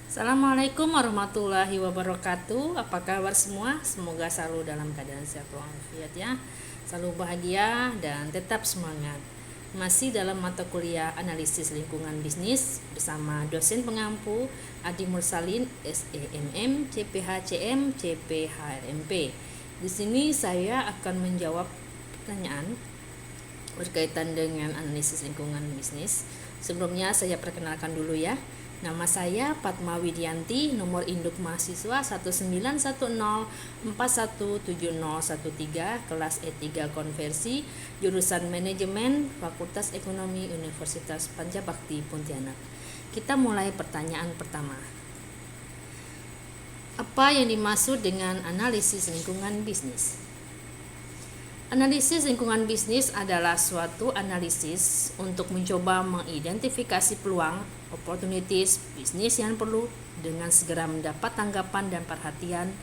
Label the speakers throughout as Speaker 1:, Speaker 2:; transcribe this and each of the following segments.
Speaker 1: Assalamualaikum warahmatullahi wabarakatuh. Apa kabar semua? Semoga selalu dalam keadaan sehat walafiat ya. Selalu bahagia dan tetap semangat. Masih dalam mata kuliah analisis lingkungan bisnis bersama dosen pengampu Adi Mursalin SEMM CPHCM CPHRMP. Di sini saya akan menjawab pertanyaan berkaitan dengan analisis lingkungan bisnis. Sebelumnya saya perkenalkan dulu ya. Nama saya Fatma Widianti, nomor induk mahasiswa 1910417013, kelas E3 konversi, jurusan manajemen, Fakultas Ekonomi Universitas Pancabakti Pontianak. Kita mulai pertanyaan pertama. Apa yang dimaksud dengan analisis lingkungan bisnis? Analisis lingkungan bisnis adalah suatu analisis untuk mencoba mengidentifikasi peluang, opportunities bisnis yang perlu dengan segera mendapat tanggapan dan perhatian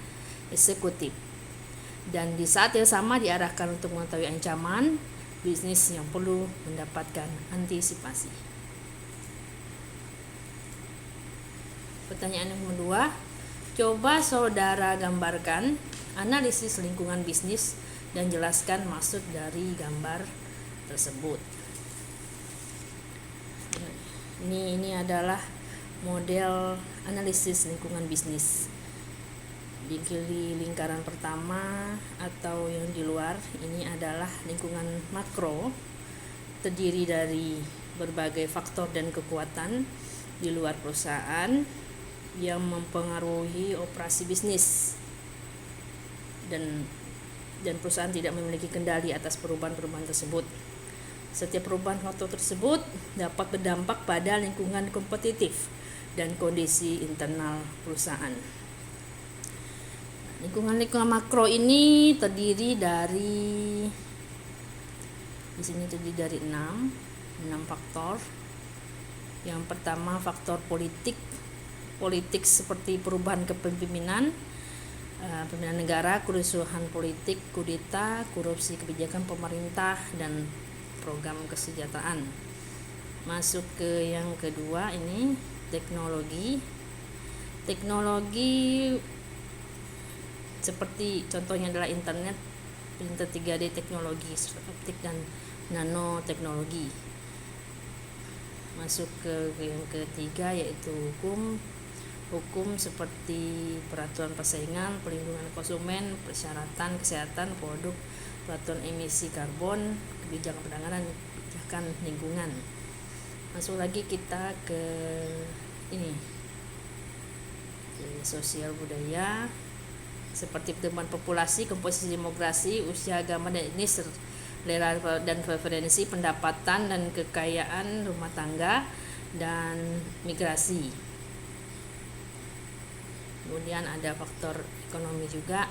Speaker 1: eksekutif. Dan di saat yang sama diarahkan untuk mengetahui ancaman bisnis yang perlu mendapatkan antisipasi. Pertanyaan yang kedua, coba saudara gambarkan analisis lingkungan bisnis dan jelaskan maksud dari gambar tersebut. Ini adalah model analisis lingkungan bisnis. Di lingkaran pertama atau yang di luar ini adalah lingkungan makro, terdiri dari berbagai faktor dan kekuatan di luar perusahaan yang mempengaruhi operasi bisnis dan perusahaan tidak memiliki kendali atas perubahan-perubahan tersebut. Setiap perubahan faktor tersebut dapat berdampak pada lingkungan kompetitif dan kondisi internal perusahaan. Lingkungan makro ini terdiri dari 6 faktor. Yang pertama faktor politik seperti perubahan kepemimpinan, pemilihan negara, kerusuhan politik, kudeta, korupsi kebijakan pemerintah, dan program kesejahteraan. Masuk ke yang kedua, ini teknologi seperti contohnya adalah internet, printer 3D, teknologi optik dan nanoteknologi. Masuk ke yang ketiga yaitu hukum seperti peraturan persaingan, perlindungan konsumen, persyaratan kesehatan produk, peraturan emisi karbon, kebijakan perdagangan, kebijakan lingkungan. Masuk lagi kita ke sosial budaya seperti pertumbuhan populasi, komposisi demografi, usia, agama dan etnis, selera dan preferensi, pendapatan dan kekayaan rumah tangga, dan migrasi. Kemudian ada faktor ekonomi juga,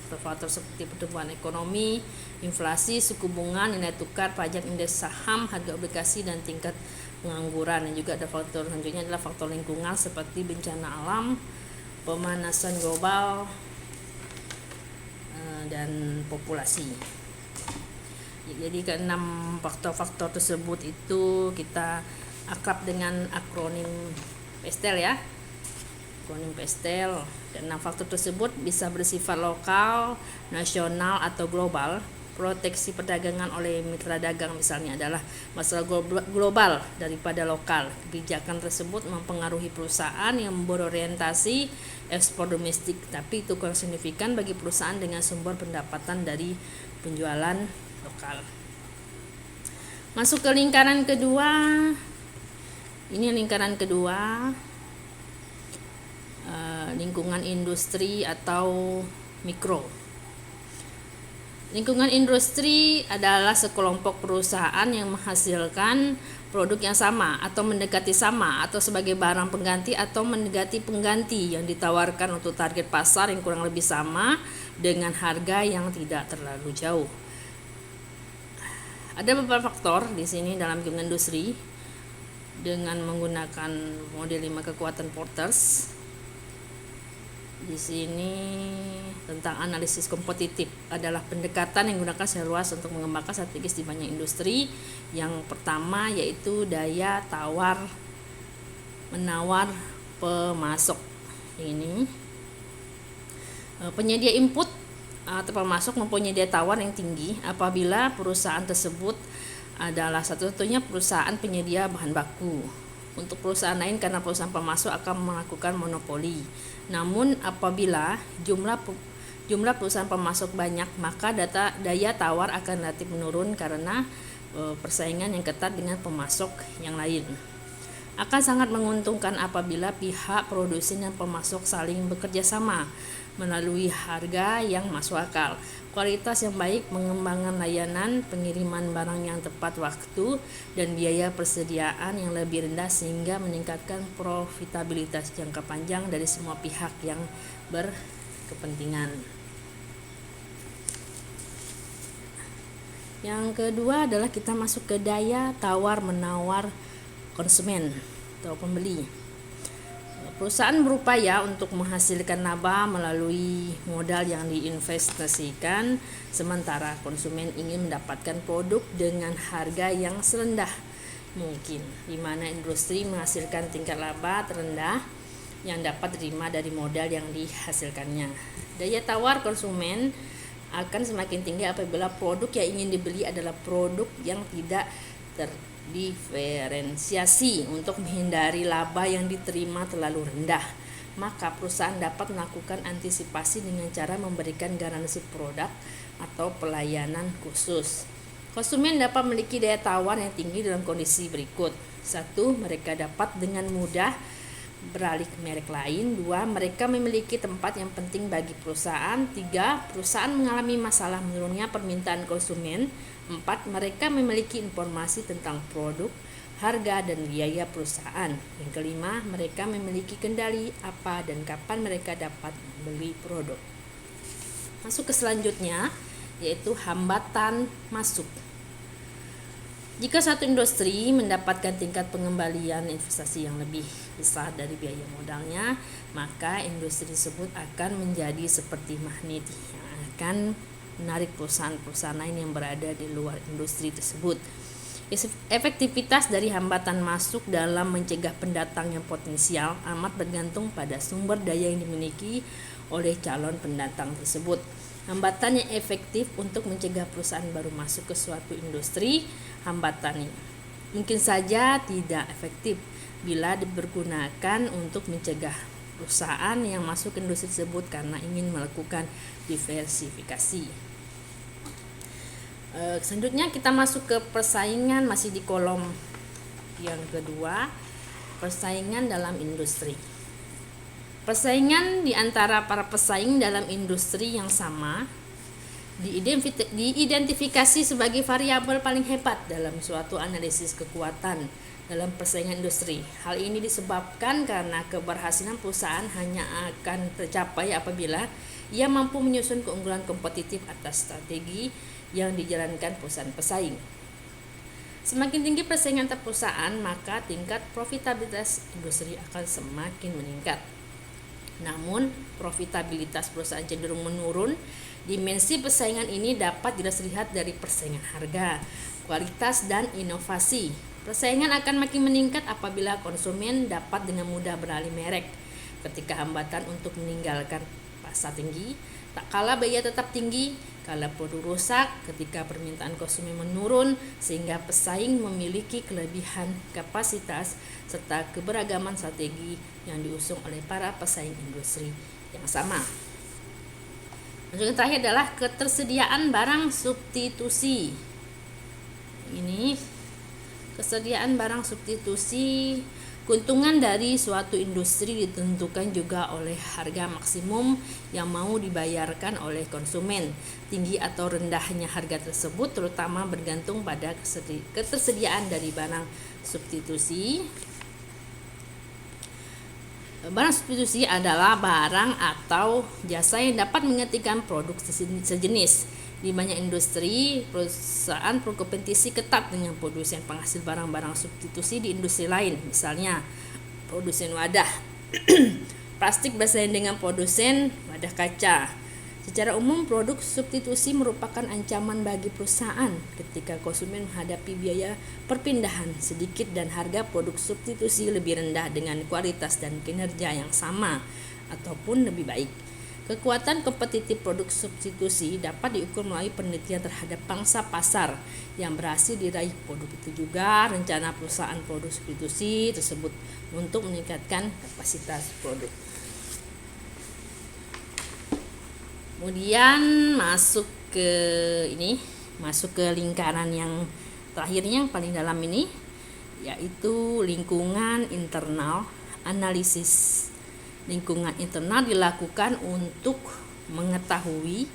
Speaker 1: faktor seperti pertumbuhan ekonomi, inflasi, suku bunga, nilai tukar, pajak, indeks saham, harga obligasi, dan tingkat pengangguran. Dan juga ada faktor selanjutnya adalah faktor lingkungan seperti bencana alam, pemanasan global, dan populasi. Jadi keenam faktor-faktor tersebut itu kita akrab dengan akronim PESTEL ya. Dan 6 faktor tersebut bisa bersifat lokal, nasional, atau global. Proteksi perdagangan oleh mitra dagang misalnya adalah masalah global daripada lokal. Kebijakan tersebut mempengaruhi perusahaan yang berorientasi ekspor domestik, tapi itu kurang signifikan bagi perusahaan dengan sumber pendapatan dari penjualan lokal. Masuk ke lingkaran kedua. Ini lingkaran kedua, lingkungan industri atau mikro. Lingkungan industri adalah sekelompok perusahaan yang menghasilkan produk yang sama atau mendekati sama atau sebagai barang pengganti atau mendekati pengganti yang ditawarkan untuk target pasar yang kurang lebih sama dengan harga yang tidak terlalu jauh. Ada beberapa faktor di sini dalam lingkungan industri dengan menggunakan model 5 kekuatan Porters. Di sini tentang analisis kompetitif adalah pendekatan yang digunakan secara luas untuk mengembangkan strategis di banyak industri. Yang pertama yaitu daya tawar menawar pemasok. Ini penyedia input atau pemasok mempunyai daya tawar yang tinggi apabila perusahaan tersebut adalah satu-satunya perusahaan penyedia bahan baku. Untuk perusahaan lain karena perusahaan pemasok akan melakukan monopoli. Namun apabila jumlah perusahaan pemasok banyak, maka daya tawar akan relatif menurun karena persaingan yang ketat dengan pemasok yang lain. Akan sangat menguntungkan apabila pihak produsen dan pemasok saling bekerja sama melalui harga yang masuk akal, kualitas yang baik, pengembangan layanan, pengiriman barang yang tepat waktu, dan biaya persediaan yang lebih rendah sehingga meningkatkan profitabilitas jangka panjang dari semua pihak yang berkepentingan. Yang kedua adalah kita masuk ke daya tawar-menawar konsumen atau pembeli. Perusahaan berupaya untuk menghasilkan laba melalui modal yang diinvestasikan, sementara konsumen ingin mendapatkan produk dengan harga yang serendah mungkin, di mana industri menghasilkan tingkat laba terendah yang dapat diterima dari modal yang dihasilkannya. Daya tawar konsumen akan semakin tinggi apabila produk yang ingin dibeli adalah produk yang tidak diferensiasi. Untuk menghindari laba yang diterima terlalu rendah, maka perusahaan dapat melakukan antisipasi dengan cara memberikan garansi produk atau pelayanan khusus. Konsumen dapat memiliki daya tawar yang tinggi dalam kondisi berikut. 1. Mereka dapat dengan mudah beralih ke merek lain. 2. Mereka memiliki tempat yang penting bagi perusahaan. 3. Perusahaan mengalami masalah menurunnya permintaan konsumen. 4. Mereka memiliki informasi tentang produk, harga, dan biaya perusahaan. Yang kelima, mereka memiliki kendali apa dan kapan mereka dapat membeli produk. Masuk ke selanjutnya, yaitu hambatan masuk. Jika satu industri mendapatkan tingkat pengembalian investasi yang lebih besar dari biaya modalnya, maka industri tersebut akan menjadi seperti magnet yang akan menarik perusahaan-perusahaan lain yang berada di luar industri tersebut. Efektivitas dari hambatan masuk dalam mencegah pendatang yang potensial amat bergantung pada sumber daya yang dimiliki oleh calon pendatang tersebut. Hambatan yang efektif untuk mencegah perusahaan baru masuk ke suatu industri, hambatan ini mungkin saja tidak efektif bila dipergunakan untuk mencegah perusahaan yang masuk ke industri tersebut karena ingin melakukan diversifikasi. Selanjutnya kita masuk ke persaingan, masih di kolom yang kedua, persaingan dalam industri. Persaingan di antara para pesaing dalam industri yang sama diidentifikasi sebagai variabel paling hebat dalam suatu analisis kekuatan dalam persaingan industri. Hal ini disebabkan karena keberhasilan perusahaan hanya akan tercapai apabila ia mampu menyusun keunggulan kompetitif atas strategi yang dijalankan perusahaan pesaing. Semakin tinggi persaingan antar perusahaan, maka tingkat profitabilitas industri akan semakin meningkat. Namun, profitabilitas perusahaan cenderung menurun. Dimensi persaingan ini dapat dilihat dari persaingan harga, kualitas, dan inovasi. Persaingan akan makin meningkat apabila konsumen dapat dengan mudah beralih merek. Ketika hambatan untuk meninggalkan pasar tinggi, tak kala biaya tetap tinggi, kala produk rusak, ketika permintaan konsumen menurun, sehingga pesaing memiliki kelebihan kapasitas serta keberagaman strategi yang diusung oleh para pesaing industri yang sama. Yang terakhir adalah ketersediaan barang substitusi. Ini kesediaan barang substitusi. Keuntungan dari suatu industri ditentukan juga oleh harga maksimum yang mau dibayarkan oleh konsumen. Tinggi atau rendahnya harga tersebut terutama bergantung pada ketersediaan dari barang substitusi. Barang substitusi adalah barang atau jasa yang dapat menggantikan produk sejenis. Di banyak industri, perusahaan berkompetisi ketat dengan produsen penghasil barang-barang substitusi di industri lain. Misalnya, produsen wadah plastik bersaing dengan produsen wadah kaca. Secara umum, produk substitusi merupakan ancaman bagi perusahaan ketika konsumen menghadapi biaya perpindahan sedikit dan harga produk substitusi lebih rendah dengan kualitas dan kinerja yang sama ataupun lebih baik. Kekuatan kompetitif produk substitusi dapat diukur melalui penelitian terhadap pangsa pasar yang berhasil diraih produk itu, juga rencana perusahaan produk substitusi tersebut untuk meningkatkan kapasitas produk. Kemudian masuk ke lingkaran yang terakhirnya yang paling dalam ini, yaitu lingkungan internal analisis. Lingkungan internal dilakukan untuk mengetahui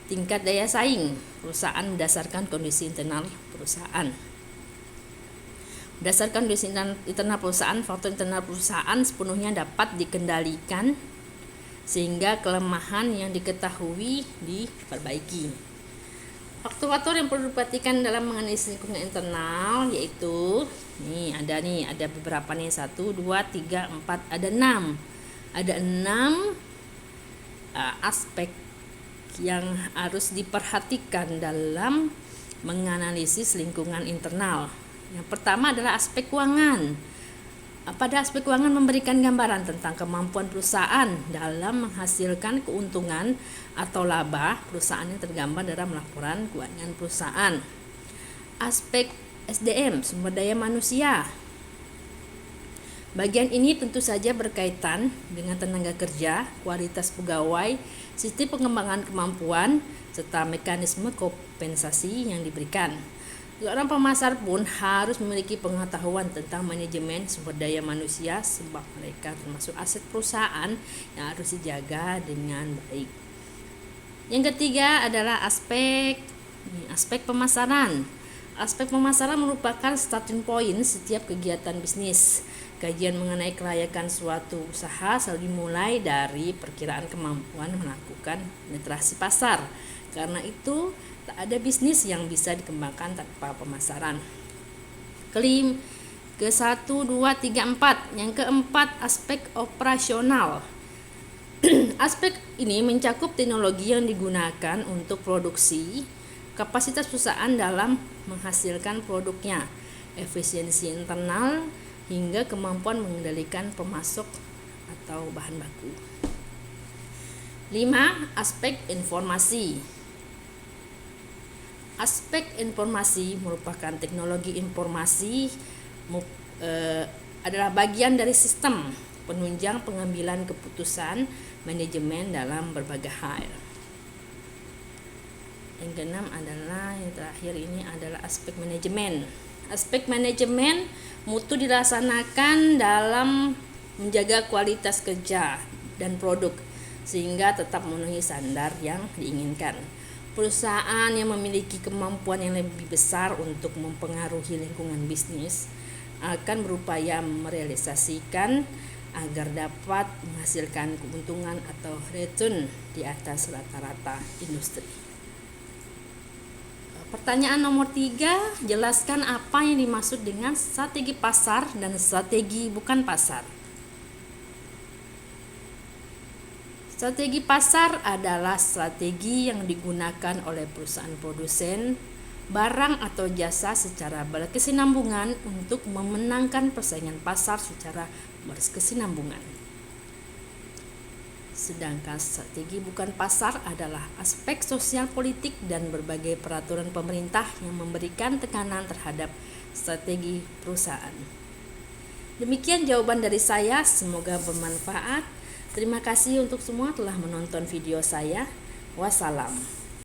Speaker 1: tingkat daya saing perusahaan berdasarkan kondisi internal perusahaan. Berdasarkan kondisi internal perusahaan, faktor internal perusahaan sepenuhnya dapat dikendalikan sehingga kelemahan yang diketahui diperbaiki. Faktor-faktor yang perlu diperhatikan dalam menganalisis lingkungan internal yaitu ada beberapa nih, 1, 2, 3, 4, ada 6. Ada 6 aspek yang harus diperhatikan dalam menganalisis lingkungan internal. Yang pertama adalah aspek keuangan. Pada aspek keuangan memberikan gambaran tentang kemampuan perusahaan dalam menghasilkan keuntungan atau laba perusahaan yang tergambar dalam laporan keuangan perusahaan. Aspek SDM, sumber daya manusia. Bagian ini tentu saja berkaitan dengan tenaga kerja, kualitas pegawai, sistem pengembangan kemampuan, serta mekanisme kompensasi yang diberikan. Seorang pemasar pun harus memiliki pengetahuan tentang manajemen sumber daya manusia sebab mereka termasuk aset perusahaan yang harus dijaga dengan baik. Yang ketiga adalah aspek pemasaran. Aspek pemasaran merupakan starting point setiap kegiatan bisnis. Kajian mengenai kelayakan suatu usaha selalu dimulai dari perkiraan kemampuan melakukan penetrasi pasar. Karena itu, tak ada bisnis yang bisa dikembangkan tanpa pemasaran. Ke 1, 2, 3, 4. Yang keempat, aspek operasional. Aspek ini mencakup teknologi yang digunakan untuk produksi, kapasitas perusahaan dalam menghasilkan produknya, efisiensi internal, hingga kemampuan mengendalikan pemasok atau bahan baku. 5. Aspek informasi. Aspek informasi merupakan teknologi informasi adalah bagian dari sistem penunjang pengambilan keputusan manajemen dalam berbagai hal. Yang keenam adalah yang terakhir ini adalah aspek manajemen. Aspek manajemen mutu dilaksanakan dalam menjaga kualitas kerja dan produk sehingga tetap memenuhi standar yang diinginkan. Perusahaan yang memiliki kemampuan yang lebih besar untuk mempengaruhi lingkungan bisnis akan berupaya merealisasikan agar dapat menghasilkan keuntungan atau return di atas rata-rata industri. Pertanyaan nomor 3, jelaskan apa yang dimaksud dengan strategi pasar dan strategi bukan pasar. Strategi pasar adalah strategi yang digunakan oleh perusahaan produsen barang atau jasa secara berkesinambungan untuk memenangkan persaingan pasar secara berkesinambungan. Sedangkan strategi bukan pasar adalah aspek sosial politik dan berbagai peraturan pemerintah yang memberikan tekanan terhadap strategi perusahaan. Demikian jawaban dari saya, semoga bermanfaat. Terima kasih untuk semua telah menonton video saya. Wassalam.